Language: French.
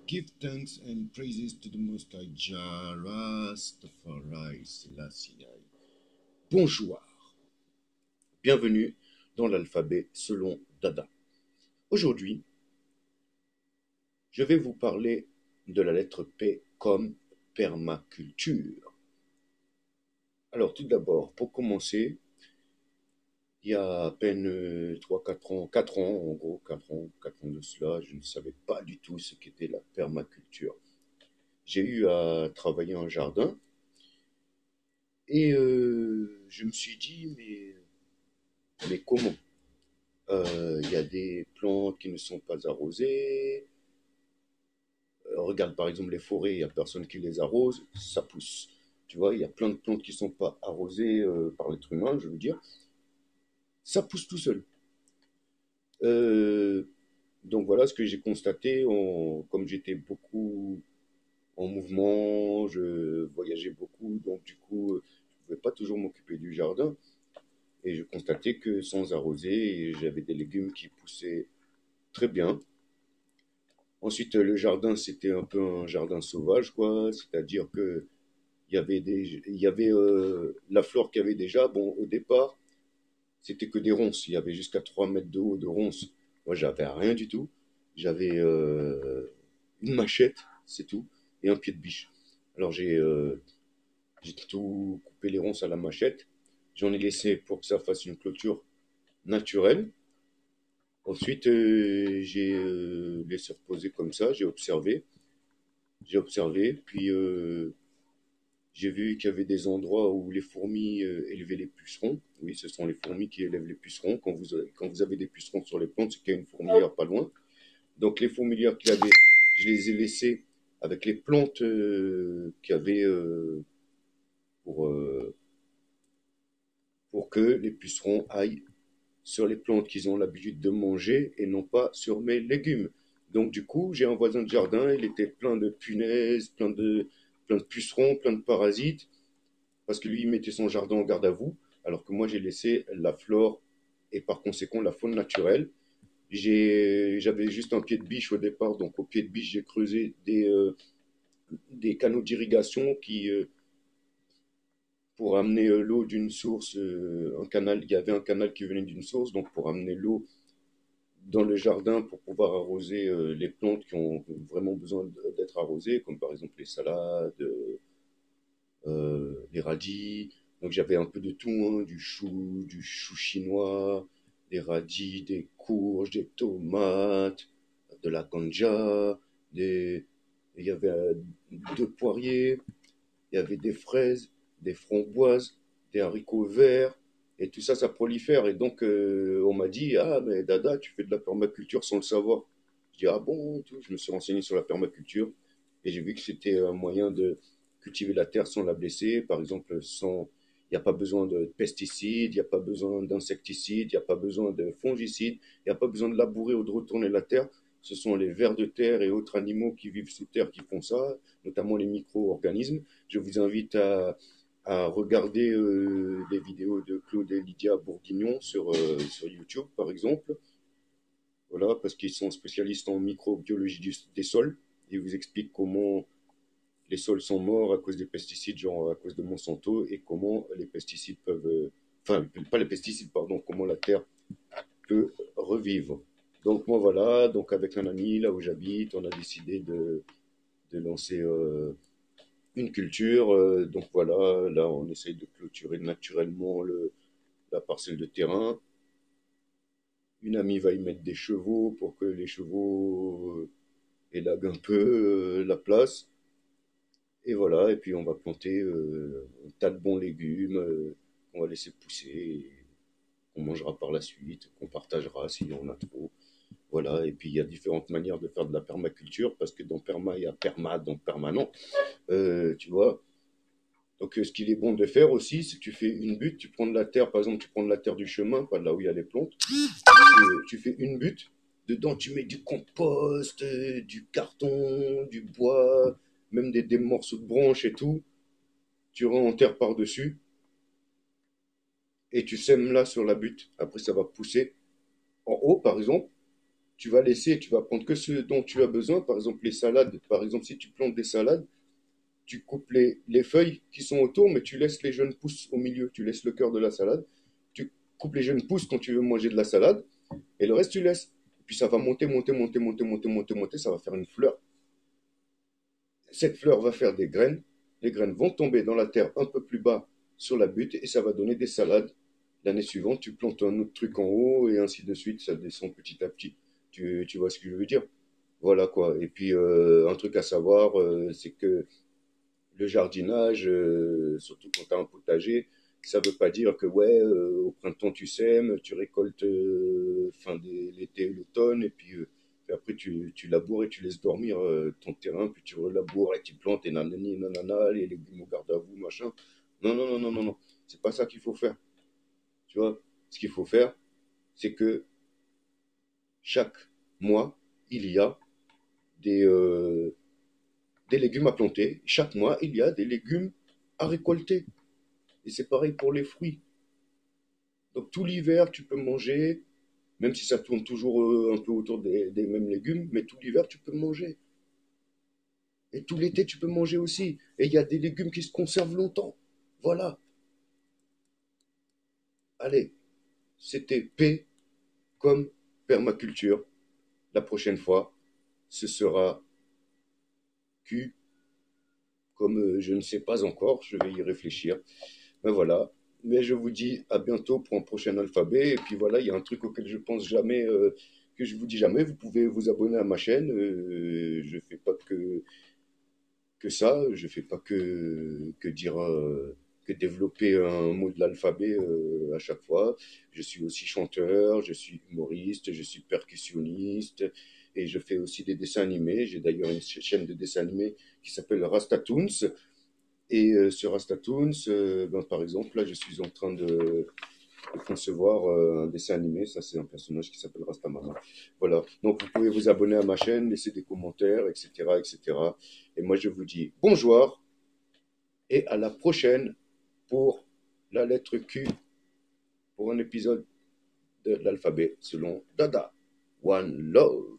Give thanks and praises to the Most High Jah Rastafari Selassie. Bonjour, bienvenue dans l'alphabet selon Dada. Aujourd'hui, je vais vous parler de la lettre P comme permaculture. Alors tout d'abord, pour commencer, il y a à peine 3-4 ans, 4 ans en gros, 4 ans de cela, je ne savais pas du tout ce qu'était la permaculture. J'ai eu à travailler en jardin et je me suis dit, mais comment? Il y a des plantes qui ne sont pas arrosées. Regarde par exemple les forêts, il n'y a personne qui les arrose, ça pousse. Tu vois, il y a plein de plantes qui ne sont pas arrosées par l'être humain, je veux dire. Ça pousse tout seul. Euh, donc voilà ce que j'ai constaté, comme j'étais beaucoup en mouvement, je voyageais beaucoup, donc du coup, je ne pouvais pas toujours m'occuper du jardin. Et je constatais que sans arroser, j'avais des légumes qui poussaient très bien. Ensuite, le jardin, c'était un peu un jardin sauvage, quoi. C'est-à-dire que il y avait la flore qu'il y avait déjà. Bon, au départ, c'était que des ronces. Il y avait jusqu'à 3 mètres de haut de ronces. Moi, j'avais rien du tout. J'avais une machette, c'est tout, et un pied de biche. Alors, j'ai tout coupé les ronces à la machette. J'en ai laissé pour que ça fasse une clôture naturelle. Ensuite, j'ai laissé reposer comme ça, j'ai observé, puis j'ai vu qu'il y avait des endroits où les fourmis élevaient les pucerons. Oui, ce sont les fourmis qui élèvent les pucerons. Quand vous avez des pucerons sur les plantes, c'est qu'il y a une fourmilière pas loin. Donc les fourmilières qu'il y avait, je les ai laissées avec les plantes qu'il y avait pour, euh, pour que les pucerons aillent sur les plantes qu'ils ont l'habitude de manger et non pas sur mes légumes. Donc du coup, j'ai un voisin de jardin, il était plein de punaises, plein de pucerons, plein de parasites, parce que lui, il mettait son jardin en garde à vous, alors que moi, j'ai laissé la flore et par conséquent la faune naturelle. J'avais juste un pied de biche au départ, donc au pied de biche, j'ai creusé des canaux d'irrigation pour amener l'eau d'une source, il y avait un canal qui venait d'une source, donc pour amener l'eau dans le jardin pour pouvoir arroser les plantes qui ont vraiment besoin d'être arrosées, comme par exemple les salades, les radis. Donc j'avais un peu de tout, hein, du chou chinois, des radis, des courges, des tomates, de la ganja, il y avait deux poiriers, il y avait des fraises, des framboises, des haricots verts, et tout ça, ça prolifère. Et donc, on m'a dit, ah, mais Dada, tu fais de la permaculture sans le savoir. Je dis, ah bon, tout. Je me suis renseigné sur la permaculture, et j'ai vu que c'était un moyen de cultiver la terre sans la blesser. Par exemple, il n'y a pas besoin de pesticides, il n'y a pas besoin d'insecticides, il n'y a pas besoin de fongicides, il n'y a pas besoin de labourer ou de retourner la terre. Ce sont les vers de terre et autres animaux qui vivent sous terre qui font ça, notamment les micro-organismes. Je vous invite à regarder des vidéos de Claude et Lydia Bourguignon sur YouTube, par exemple. Voilà, parce qu'ils sont spécialistes en microbiologie des sols. Ils vous expliquent comment les sols sont morts à cause des pesticides, genre à cause de Monsanto, et comment les pesticides peuvent... enfin, pas les pesticides, pardon, comment la terre peut revivre. Donc moi voilà, donc avec un ami là où j'habite, on a décidé de lancer une culture. Donc voilà, là on essaye de clôturer naturellement la parcelle de terrain. Une amie va y mettre des chevaux pour que les chevaux élaguent un peu la place. Et voilà, et puis on va planter un tas de bons légumes qu'on va laisser pousser, et qu'on mangera par la suite, qu'on partagera s'il y en a trop. Voilà, et puis il y a différentes manières de faire de la permaculture, parce que dans perma, il y a perma, donc permanent, tu vois. Donc, ce qu'il est bon de faire aussi, c'est que tu fais une butte, tu prends de la terre, par exemple, tu prends de la terre du chemin, pas de là où il y a les plantes, tu fais une butte, dedans tu mets du compost, du carton, du bois, même des morceaux de branches et tout, tu renterres par-dessus, et tu sèmes là sur la butte. Après, ça va pousser en haut, par exemple, tu vas laisser, tu vas prendre que ce dont tu as besoin. Par exemple, les salades. Par exemple, si tu plantes des salades, tu coupes les feuilles qui sont autour, mais tu laisses les jeunes pousses au milieu. Tu laisses le cœur de la salade. Tu coupes les jeunes pousses quand tu veux manger de la salade, et le reste, tu laisses. Puis ça va monter, monter, monter, monter, monter, monter, monter. Ça va faire une fleur. Cette fleur va faire des graines. Les graines vont tomber dans la terre un peu plus bas sur la butte, et ça va donner des salades. L'année suivante, tu plantes un autre truc en haut, et ainsi de suite. Ça descend petit à petit. Tu vois ce que je veux dire? Voilà quoi. Et puis, un truc à savoir, c'est que le jardinage, surtout quand tu as un potager, ça veut pas dire que ouais, au printemps tu sèmes, tu récoltes l'été, l'automne, et puis après tu laboures et tu laisses dormir ton terrain, puis tu relaboures et tu plantes et nanani, nanana, les légumes au garde à vous, machin. Non, non, non, non, non, non. C'est pas ça qu'il faut faire. Tu vois, ce qu'il faut faire, c'est que chaque mois, il y a des, euh, des légumes à planter. Chaque mois, il y a des légumes à récolter. Et c'est pareil pour les fruits. Donc tout l'hiver, tu peux manger, même si ça tourne toujours un peu autour des mêmes légumes, mais tout l'hiver, tu peux manger. Et tout l'été, tu peux manger aussi. Et il y a des légumes qui se conservent longtemps. Voilà. Allez, c'était P comme permaculture. La prochaine fois, ce sera Q comme je ne sais pas encore. Je vais y réfléchir. Ben voilà. Mais je vous dis à bientôt pour un prochain alphabet. Et puis voilà, il y a un truc auquel je pense jamais, que je vous dis jamais. Vous pouvez vous abonner à ma chaîne. Je fais pas que ça. Je fais pas que dire, que développer un mot de l'alphabet à chaque fois. Je suis aussi chanteur, je suis humoriste, je suis percussionniste. Et je fais aussi des dessins animés. J'ai d'ailleurs une chaîne de dessins animés qui s'appelle Rastatoons. Et sur Rastatoons, ben, par exemple, là, je suis en train de concevoir un dessin animé. Ça, c'est un personnage qui s'appelle Rastamama. Voilà. Donc, vous pouvez vous abonner à ma chaîne, laisser des commentaires, etc., etc. Et cetera. Et moi, je vous dis bonjour et à la prochaine pour la lettre Q pour un épisode de l'alphabet selon Dada. One love.